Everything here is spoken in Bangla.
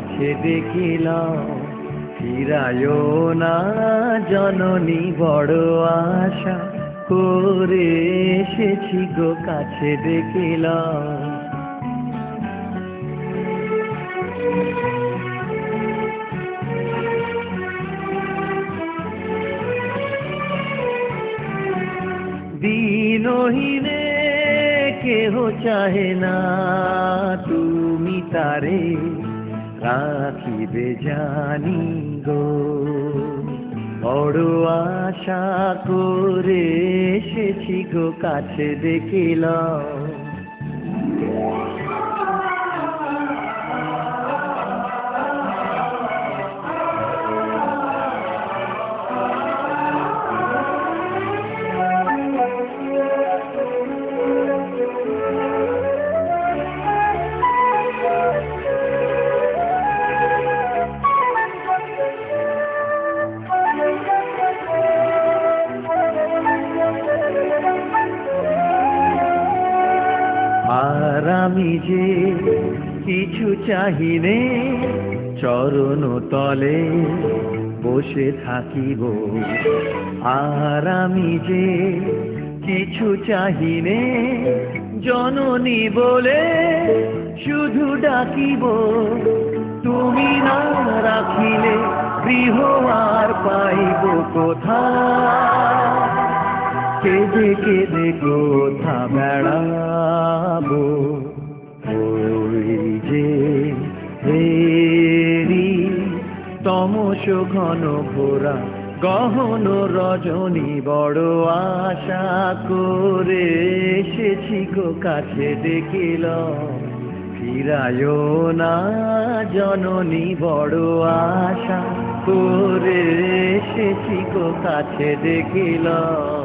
কাছে দেখিলাম, ফিরায়ো না জননী বড় আশা করে এসেছি গো কাছে দেখিলাম। দিনহীনে কেহ চাহে না, তুমি তারে রাখিবে জানি গো। বড় আশা করে এসেছি গো কাছে দেখিলাম। আর আমি যে কিছু চাহিনে, চরণ তলে বসে থাকিব। আর আমি যে কিছু চাহিনে, জননী বলে শুধু ডাকিব। তুমি না রাখিলে গৃহ আর পাইব কোথায়, কেঁদে কেঁদে কোথা বেড়াবো। ওই যে ফেরি তমস ঘন ঘোরা গহন রজনী, বড় আশা করে এসেছি গো কাছে দেখিলাম। ফিরায়ো না জননী বড় আশা করে এসেছি গো কাছে দেখিলাম।